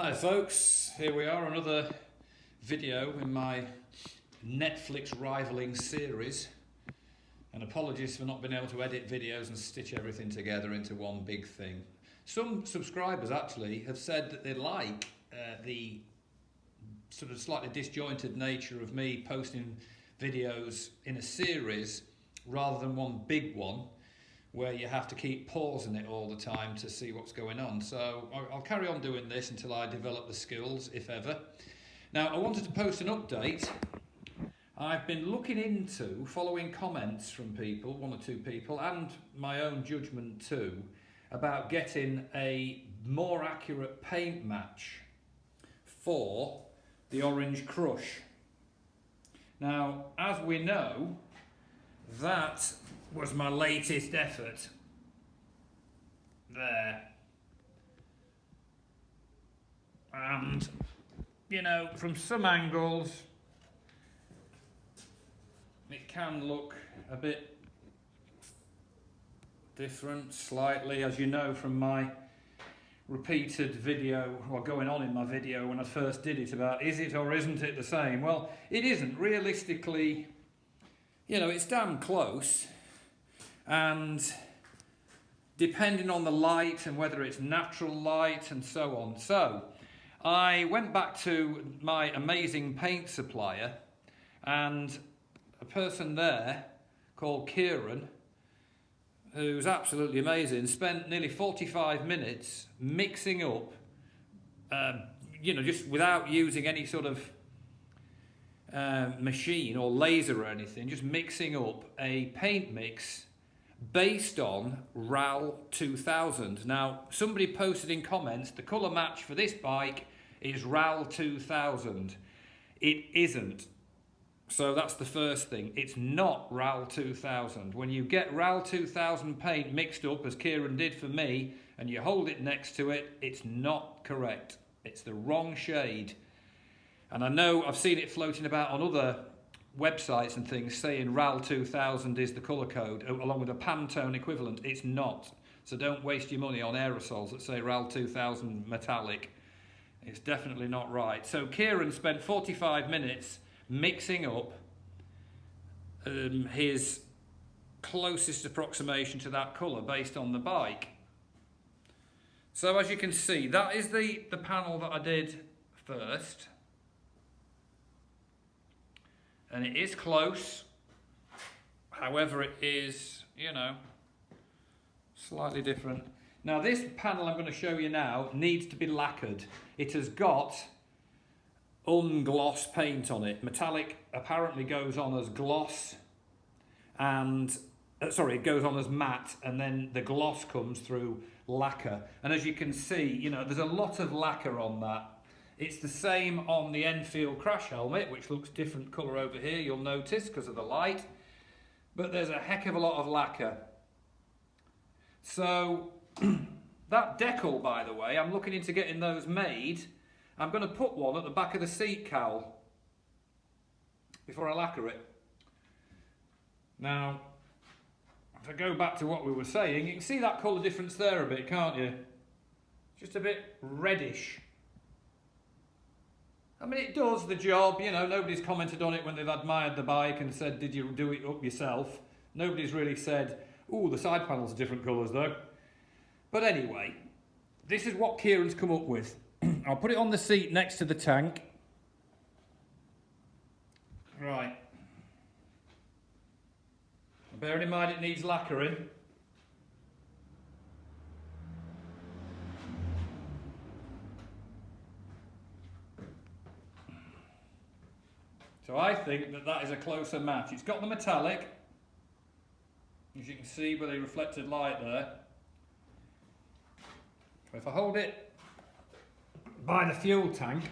Hi folks, here we are, another video in my Netflix rivaling series, and apologies for not being able to edit videos and stitch everything together into one big thing. Some subscribers actually have said that they like the sort of slightly disjointed nature of me posting videos in a series rather than one big one where you have to keep pausing it all the time to see what's going on. So I'll carry on doing this until I develop the skills, if ever. Now, I wanted to post an update. I've been looking into, following comments from people, one or two people, and my own judgment too, about getting a more accurate paint match for the orange Crush. Now, as we know, that was my latest effort. There. And, you know, from some angles, it can look a bit different, slightly, as you know from my repeated video, or going on in my video when I first did it, about is it or isn't it the same? Well, it isn't. Realistically, you know, it's damn close. And depending on the light and whether it's natural light and so on. So I went back to my amazing paint supplier, and a person there called Kieran, who's absolutely amazing, spent nearly 45 minutes mixing up, you know, just without using any sort of machine or laser or anything, just mixing up a paint mix based on RAL 2000. Now, somebody posted in comments, the colour match for this bike is RAL 2000. It isn't. So that's the first thing. It's not RAL 2000. When you get RAL 2000 paint mixed up, as Kieran did for me, and you hold it next to it, it's not correct. It's the wrong shade. And I know I've seen it floating about on other websites and things saying RAL 2000 is the colour code, along with a Pantone equivalent. It's not. So don't waste your money on aerosols that say RAL 2000 metallic. It's definitely not right. So Kieran spent 45 minutes mixing up his closest approximation to that colour based on the bike. So as you can see, that is the panel that I did first. And it is close, however it is, you know, slightly different. Now this panel I'm going to show you now needs to be lacquered. It has got ungloss paint on it. Metallic apparently goes on as gloss and, it goes on as matte, and then the gloss comes through lacquer. And as you can see, you know, there's a lot of lacquer on that. It's the same on the Enfield Crush helmet, which looks different colour over here, you'll notice, because of the light. But there's a heck of a lot of lacquer. So, that decal, by the way, I'm looking into getting those made. I'm going to put one at the back of the seat cowl before I lacquer it. Now, if I go back to what we were saying, you can see that colour difference there a bit, can't you? Just a bit reddish. I mean, it does the job, you know, nobody's commented on it when they've admired the bike and said, did you do it up yourself? Nobody's really said, ooh, the side panels are different colours though. But anyway, this is what Kieran's come up with. I'll put it on the seat next to the tank. Right. Bearing in mind it needs lacquering. So I think that that is a closer match. It's got the metallic, as you can see by the reflected light there. If I hold it by the fuel tank,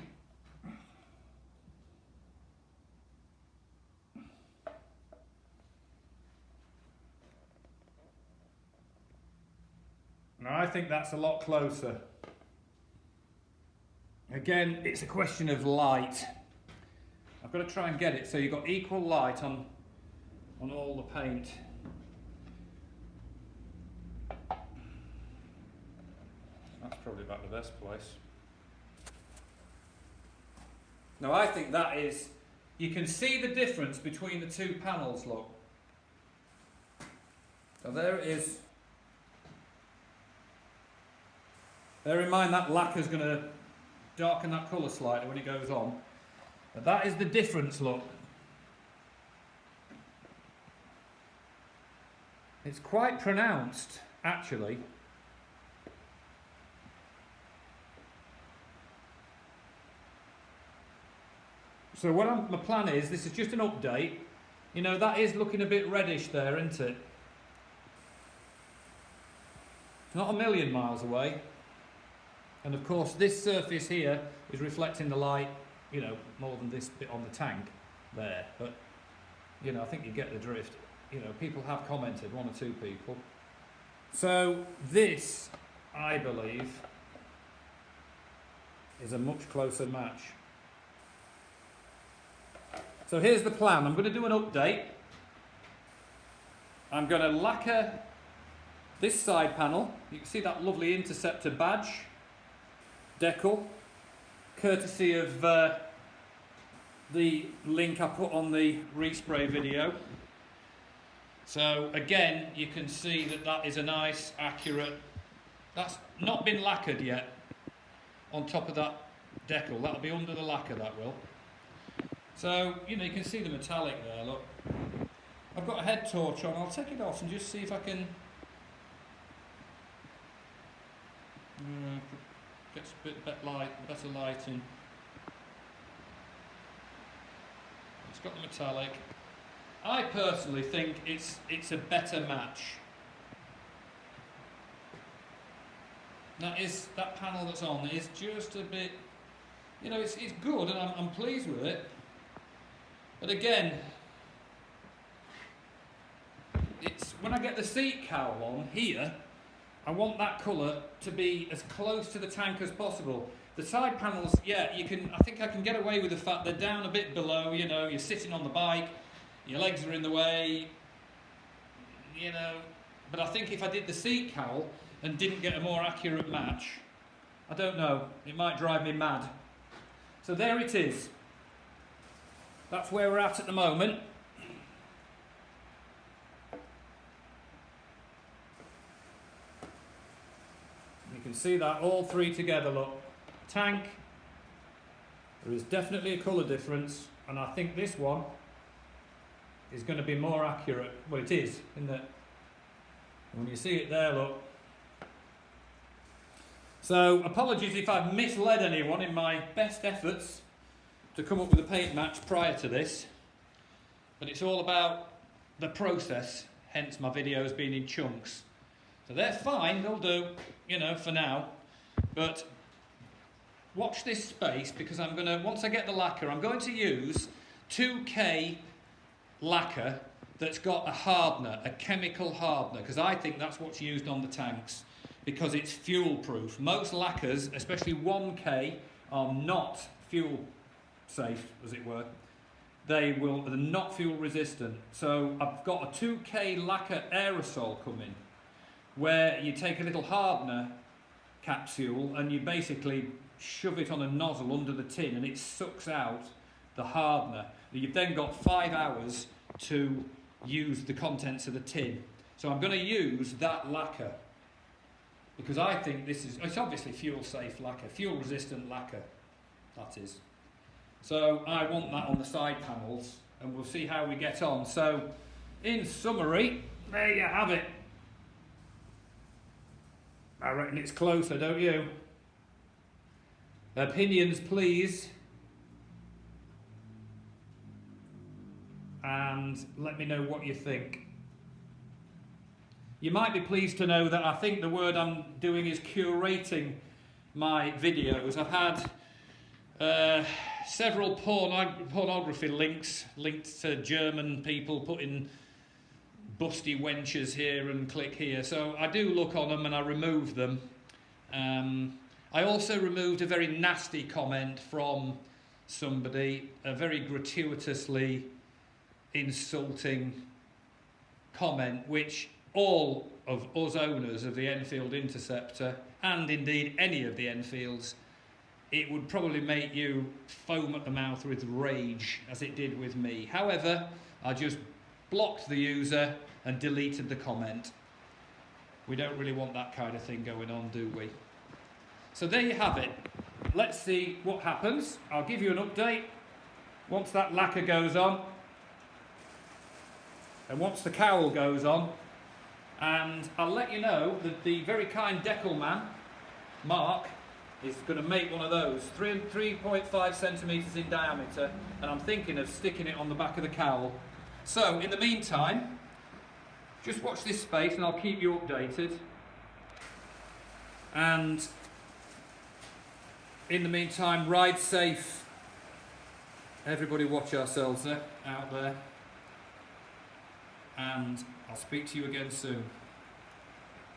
now I think that's a lot closer. Again, it's a question of light. I've got to try and get it so you've got equal light on all the paint. That's probably about the best place. Now I think that is, you can see the difference between the two panels, look. So there it is. Bear in mind that lacquer's going to darken that colour slightly when it goes on. But that is the difference, look. It's quite pronounced, actually. So my plan is, this is just an update. You know, that is looking a bit reddish there, isn't it? It's not a million miles away. And of course, this surface here is reflecting the light, you know, more than this bit on the tank there. But, you know, I think you get the drift. You know, people have commented, one or two people. So this, I believe, is a much closer match. So here's the plan. I'm going to do an update. I'm going to lacquer this side panel. You can see that lovely Interceptor badge, decal, courtesy of the link I put on the respray video. So again, you can see that that is a nice, accurate, that's not been lacquered yet on top of that decal. That'll be under the lacquer, that will. So, you know, you can see the metallic there, look. I've got a head torch on, I'll take it off and just see if I can get a bit better lighting. It's got the metallic. I personally think it's a better match. That panel that's on is just a bit, you know, it's good and I'm pleased with it. But again, it's when I get the seat cowl on here, I want that colour to be as close to the tank as possible. The side panels, yeah, I think I can get away with the fact they're down a bit below, you know, you're sitting on the bike, your legs are in the way, you know, but I think if I did the seat cowl and didn't get a more accurate match, I don't know, it might drive me mad. So there it is. That's where we're at the moment. You can see that all three together, look. Tank, there is definitely a colour difference, and I think this one is going to be more accurate. Well, it is, isn't it? When you see it there, look. So, apologies if I've misled anyone in my best efforts to come up with a paint match prior to this, but it's all about the process, hence my videos being in chunks. So they're fine, they'll do, you know, for now, but watch this space because once I get the lacquer, I'm going to use 2K lacquer that's got a hardener, a chemical hardener, because I think that's what's used on the tanks, because it's fuel proof. Most lacquers, especially 1K, are not fuel safe, as it were. They're not fuel resistant. So I've got a 2K lacquer aerosol coming, where you take a little hardener capsule and you basically shove it on a nozzle under the tin and it sucks out the hardener. You've then got 5 hours to use the contents of the tin. So I'm going to use that lacquer because I think it's obviously fuel safe lacquer, fuel resistant lacquer, that is. So I want that on the side panels and we'll see how we get on. So in summary, there you have it. I reckon it's closer, don't you? Opinions, please. And let me know what you think. You might be pleased to know that I think the word I'm doing is curating my videos. I've had several pornography links linked to German people putting busty wenches here and click here. So I do look on them and I remove them. I also removed a very nasty comment from somebody, a very gratuitously insulting comment, which all of us owners of the Enfield Interceptor, and indeed any of the Enfields, it would probably make you foam at the mouth with rage, as it did with me. However, I just blocked the user and deleted the comment. We don't really want that kind of thing going on, do we? So there you have it. Let's see what happens. I'll give you an update once that lacquer goes on and once the cowl goes on, and I'll let you know that the very kind decal man, Mark, is going to make one of those, 3.5 centimetres in diameter, and I'm thinking of sticking it on the back of the cowl. So in the meantime, just watch this space and I'll keep you updated. And in the meantime, ride safe. Everybody watch ourselves out there. And I'll speak to you again soon.